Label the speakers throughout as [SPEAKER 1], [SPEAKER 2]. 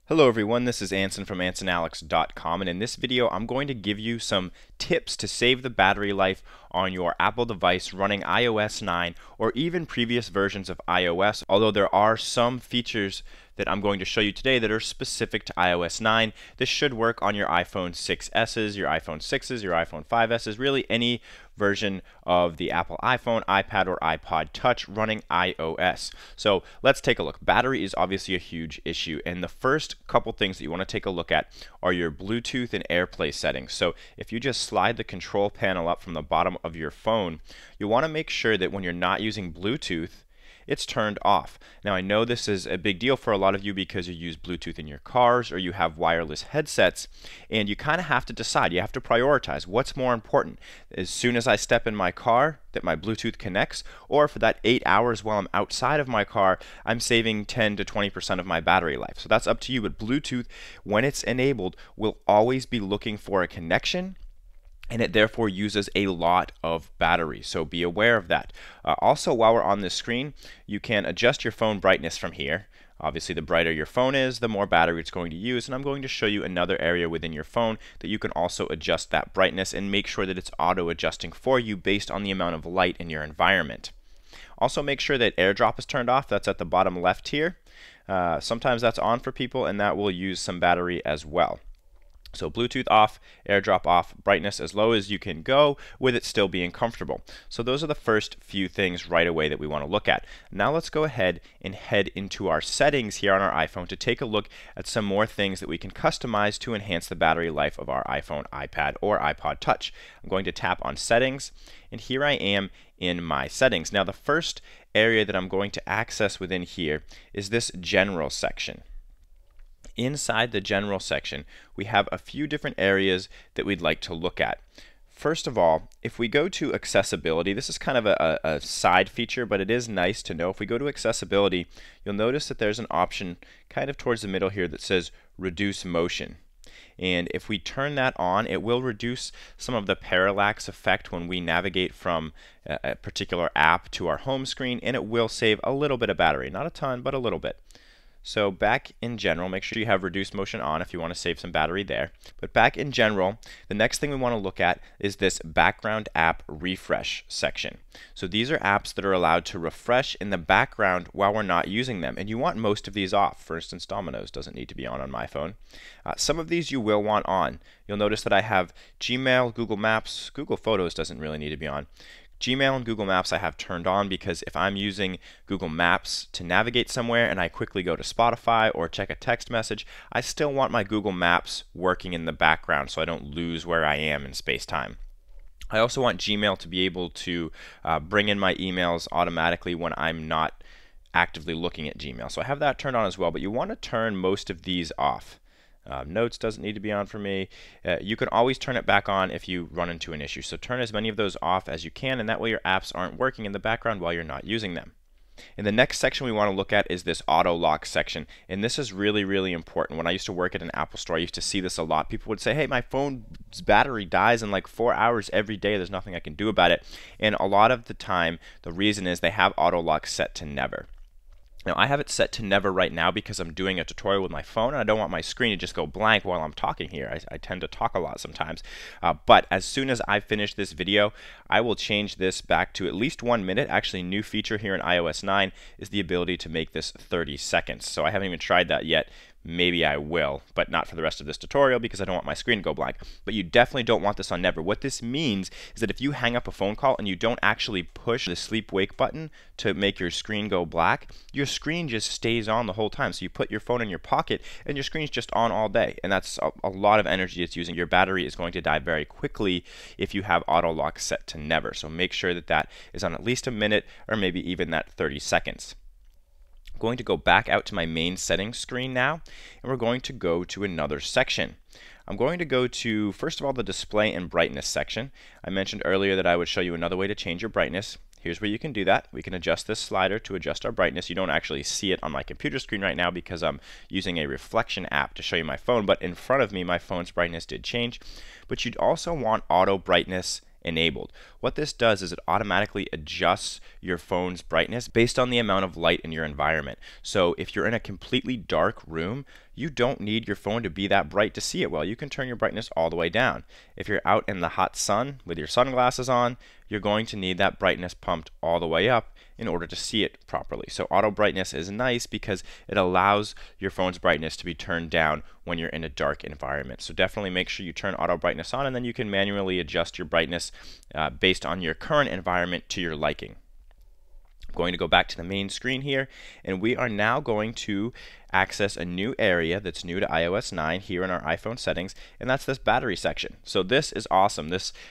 [SPEAKER 1] Hello everyone, this is Anson from AnsonAlex.com, and in this video I'm going to give you some tips to save the battery life on your Apple device running iOS 9 or even previous versions of iOS, although there are some features that I'm going to show you today that are specific to iOS 9. This should work on your iPhone 6s's, your iPhone 6s, your iPhone 5s's, really any version of the Apple iPhone, iPad, or iPod Touch running iOS. So let's take a look. Battery is obviously a huge issue, and the first couple things that you want to take a look at are your Bluetooth and AirPlay settings. So if you just slide the control panel up from the bottom of your phone, you want to make sure that when you're not using Bluetooth, it's turned off. Now I know this is a big deal for a lot of you because you use Bluetooth in your cars or you have wireless headsets, and you kind of have to decide, you have to prioritize what's more important. As soon as I step in my car that my Bluetooth connects, or for that 8 hours while I'm outside of my car, I'm saving 10 to 20% of my battery life. So that's up to you, but Bluetooth, when it's enabled, will always be looking for a connection, and it therefore uses a lot of battery, so be aware of that. Also, while we're on this screen, you can adjust your phone brightness from here. Obviously, the brighter your phone is, the more battery it's going to use, and I'm going to show you another area within your phone that you can also adjust that brightness and make sure that it's auto-adjusting for you based on the amount of light in your environment. Also, make sure that AirDrop is turned off. That's at the bottom left here. Sometimes that's on for people, and that will use some battery as well. So Bluetooth off, AirDrop off, brightness as low as you can go with it still being comfortable. So those are the first few things right away that we want to look at. Now let's go ahead and head into our settings here on our iPhone to take a look at some more things that we can customize to enhance the battery life of our iPhone, iPad, or iPod Touch. I'm going to tap on Settings, and here I am in my settings. Now the first area that I'm going to access within here is this General section. Inside the General section, we have a few different areas that we'd like to look at. First of all, if we go to Accessibility, this is kind of a side feature, but it is nice to know. If we go to Accessibility, you'll notice that there's an option kind of towards the middle here that says Reduce Motion. And if we turn that on, it will reduce some of the parallax effect when we navigate from a particular app to our home screen, and it will save a little bit of battery. Not a ton, but a little bit. So back in general, make sure you have reduced motion on if you want to save some battery there. But back in general, the next thing we want to look at is this background app refresh section. So these are apps that are allowed to refresh in the background while we're not using them. And you want most of these off. For instance, Domino's doesn't need to be on my phone. Some of these you will want on. You'll notice that I have Gmail, Google Maps, Google Photos doesn't really need to be on. Gmail and Google Maps I have turned on because if I'm using Google Maps to navigate somewhere and I quickly go to Spotify or check a text message, I still want my Google Maps working in the background so I don't lose where I am in space-time. I also want Gmail to be able to bring in my emails automatically when I'm not actively looking at Gmail. So I have that turned on as well, but you want to turn most of these off. Notes doesn't need to be on for me. You can always turn it back on if you run into an issue. So turn as many of those off as you can, and that way your apps aren't working in the background while you're not using them. And the next section we want to look at is this auto lock section, and this is really, really important. When I used to work at an Apple store, I used to see this a lot. People would say, hey, my phone's battery dies in like 4 hours every day. There's nothing I can do about it. And a lot of the time, the reason is they have auto lock set to never. Now I have it set to never right now because I'm doing a tutorial with my phone and I don't want my screen to just go blank while I'm talking here. I tend to talk a lot sometimes. But as soon as I finish this video, I will change this back to at least 1 minute. Actually, new feature here in iOS 9 is the ability to make this 30 seconds. So I haven't even tried that yet. Maybe I will, but not for the rest of this tutorial because I don't want my screen to go blank. But you definitely don't want this on never. What this means is that if you hang up a phone call and you don't actually push the sleep wake button to make your screen go black, your screen just stays on the whole time. So you put your phone in your pocket and your screen's just on all day. And that's a lot of energy it's using. Your battery is going to die very quickly if you have auto lock set to never. So make sure that that is on at least a minute or maybe even that 30 seconds. I'm going to go back out to my main settings screen now, and we're going to go to another section. I'm going to go to, first of all, the display and brightness section. I mentioned earlier that I would show you another way to change your brightness. Here's where you can do that. We can adjust this slider to adjust our brightness. You don't actually see it on my computer screen right now because I'm using a reflection app to show you my phone, but in front of me my phone's brightness did change. But you'd also want auto brightness enabled. What this does is it automatically adjusts your phone's brightness based on the amount of light in your environment. So if you're in a completely dark room, you don't need your phone to be that bright to see it well. You can turn your brightness all the way down. If you're out in the hot sun with your sunglasses on, you're going to need that brightness pumped all the way up in order to see it properly. So auto brightness is nice because it allows your phone's brightness to be turned down when you're in a dark environment. So definitely make sure you turn auto brightness on, and then you can manually adjust your brightness based on your current environment to your liking. I'm going to go back to the main screen here, and we are now going to access a new area that's new to iOS 9 here in our iPhone settings, and that's this battery section. So this is awesome.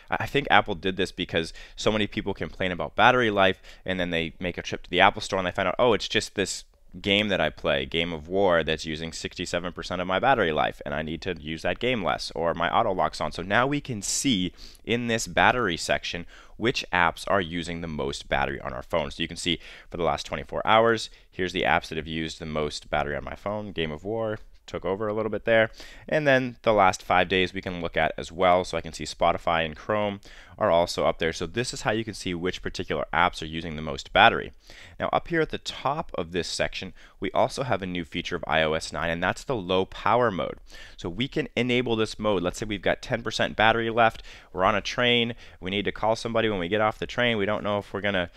[SPEAKER 1] I think Apple did this because so many people complain about battery life, and then they make a trip to the Apple Store and they find out, oh, it's just this game that I play, Game of War, that's using 67% of my battery life, and I need to use that game less, or my auto locks on. So now we can see in this battery section which apps are using the most battery on our phone. So you can see for the last 24 hours, here's the apps that have used the most battery on my phone. Game of War took over a little bit there. And then the last 5 days we can look at as well. So I can see Spotify and Chrome are also up there. So this is how you can see which particular apps are using the most battery. Now up here at the top of this section, we also have a new feature of iOS 9, and that's the low power mode. So we can enable this mode. Let's say we've got 10% battery left, we're on a train, we need to call somebody when we get off the train, we don't know if we're gonna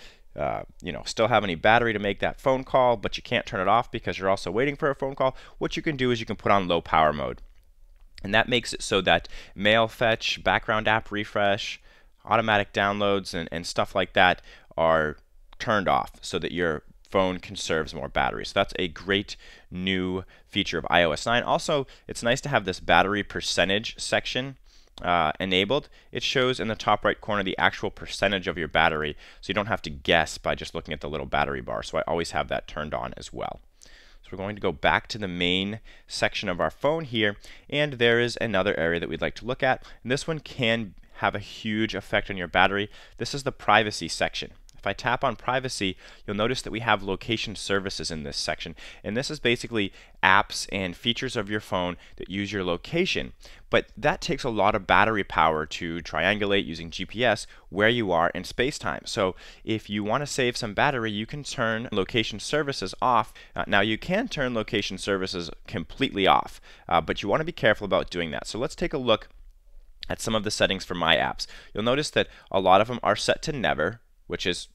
[SPEAKER 1] still have any battery to make that phone call, but you can't turn it off because you're also waiting for a phone call. What you can do is you can put on low power mode. And that makes it so that mail fetch, background app refresh, automatic downloads, and stuff like that are turned off so that your phone conserves more battery. So that's a great new feature of iOS 9. Also, it's nice to have this battery percentage section enabled. It shows in the top right corner the actual percentage of your battery, so you don't have to guess by just looking at the little battery bar. So I always have that turned on as well. So we're going to go back to the main section of our phone here, and there is another area that we'd like to look at. And this one can have a huge effect on your battery. This is the privacy section. If I tap on privacy, you'll notice that we have location services in this section, and this is basically apps and features of your phone that use your location, but that takes a lot of battery power to triangulate using GPS where you are in space-time. So if you want to save some battery, you can turn location services off. Now you can turn location services completely off, but you want to be careful about doing that. So let's take a look at some of the settings for my apps. You'll notice that a lot of them are set to never, which is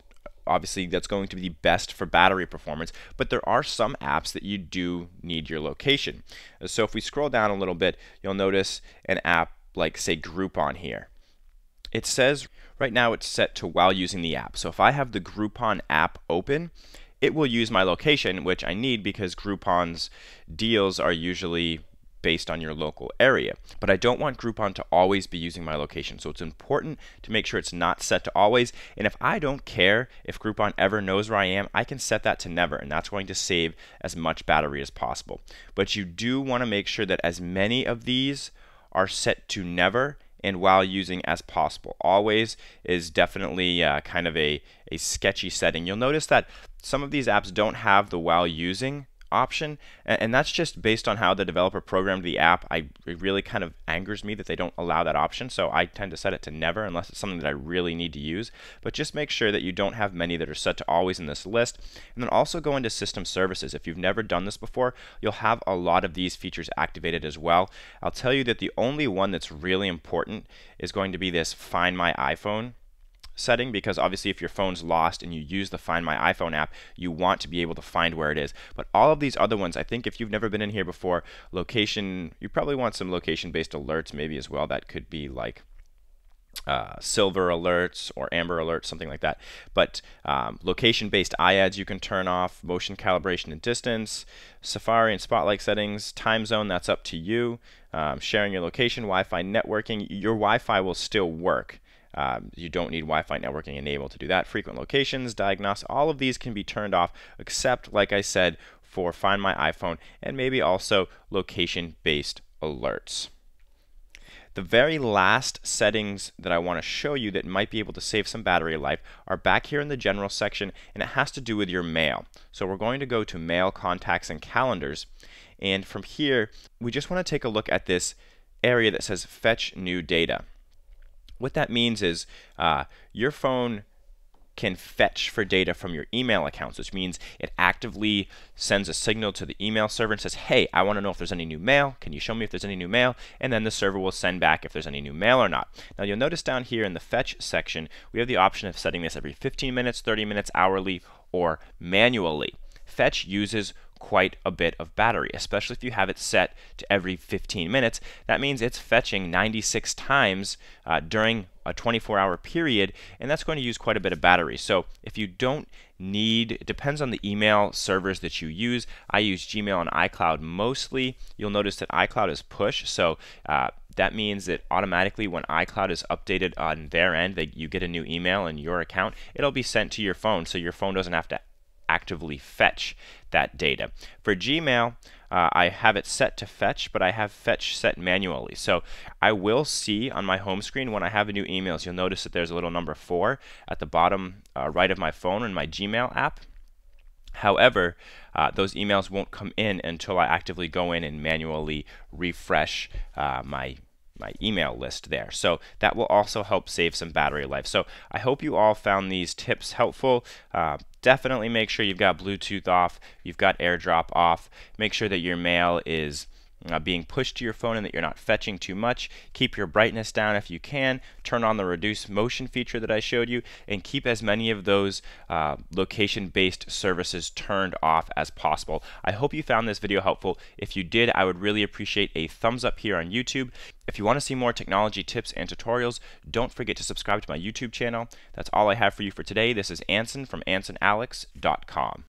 [SPEAKER 1] obviously that's going to be best for battery performance, but there are some apps that you do need your location. So if we scroll down a little bit, you'll notice an app like, say, Groupon here. It says right now it's set to while using the app. So if I have the Groupon app open, it will use my location, which I need because Groupon's deals are usually based on your local area. But I don't want Groupon to always be using my location, so it's important to make sure it's not set to always. And if I don't care if Groupon ever knows where I am, I can set that to never, and that's going to save as much battery as possible. But you do want to make sure that as many of these are set to never and while using as possible. Always is definitely kind of a sketchy setting. You'll notice that some of these apps don't have the while using option, and that's just based on how the developer programmed the app. It really kind of angers me that they don't allow that option, so I tend to set it to never unless it's something that I really need to use. But just make sure that you don't have many that are set to always in this list. And then also go into system services. If you've never done this before, you'll have a lot of these features activated as well. I'll tell you that the only one that's really important is going to be this Find My iPhone setting, because obviously if your phone's lost and you use the Find My iPhone app, you want to be able to find where it is. But all of these other ones, I think if you've never been in here before, location, you probably want some location-based alerts maybe as well. That could be like silver alerts or amber alerts, something like that. But location-based iAds you can turn off, motion calibration and distance, Safari and Spotlight settings, time zone, that's up to you. Sharing your location, Wi-Fi networking, your Wi-Fi will still work. You don't need Wi-Fi networking enabled to do that. Frequent locations, diagnostics, all of these can be turned off, except, like I said, for Find My iPhone and maybe also location-based alerts. The very last settings that I want to show you that might be able to save some battery life are back here in the general section, and it has to do with your mail. So we're going to go to Mail, Contacts, and Calendars, and from here we just want to take a look at this area that says Fetch New Data. What that means is your phone can fetch for data from your email accounts, which means it actively sends a signal to the email server and says, hey, I want to know if there's any new mail. Can you show me if there's any new mail? And then the server will send back if there's any new mail or not. Now you'll notice down here in the fetch section, we have the option of setting this every 15 minutes, 30 minutes, hourly, or manually. Fetch uses quite a bit of battery, especially if you have it set to every 15 minutes. That means it's fetching 96 times during a 24-hour period, and that's going to use quite a bit of battery. So if you don't need, it depends on the email servers that you use. I use Gmail and iCloud mostly. You'll notice that iCloud is push, so that means that automatically when iCloud is updated on their end, you get a new email in your account, it'll be sent to your phone, so your phone doesn't have to actively fetch that data. For Gmail, I have it set to fetch, but I have fetch set manually. So I will see on my home screen when I have new emails, you'll notice that there's a little number 4 at the bottom right of my phone in my Gmail app. However, those emails won't come in until I actively go in and manually refresh my email list there. So that will also help save some battery life. So I hope you all found these tips helpful. Definitely make sure you've got Bluetooth off, you've got AirDrop off. Make sure that your mail is being pushed to your phone and that you're not fetching too much. Keep your brightness down if you can. Turn on the reduce motion feature that I showed you, and keep as many of those location-based services turned off as possible. I hope you found this video helpful. If you did, I would really appreciate a thumbs up here on YouTube. If you want to see more technology tips and tutorials, don't forget to subscribe to my YouTube channel. That's all I have for you for today. This is Anson from AnsonAlex.com.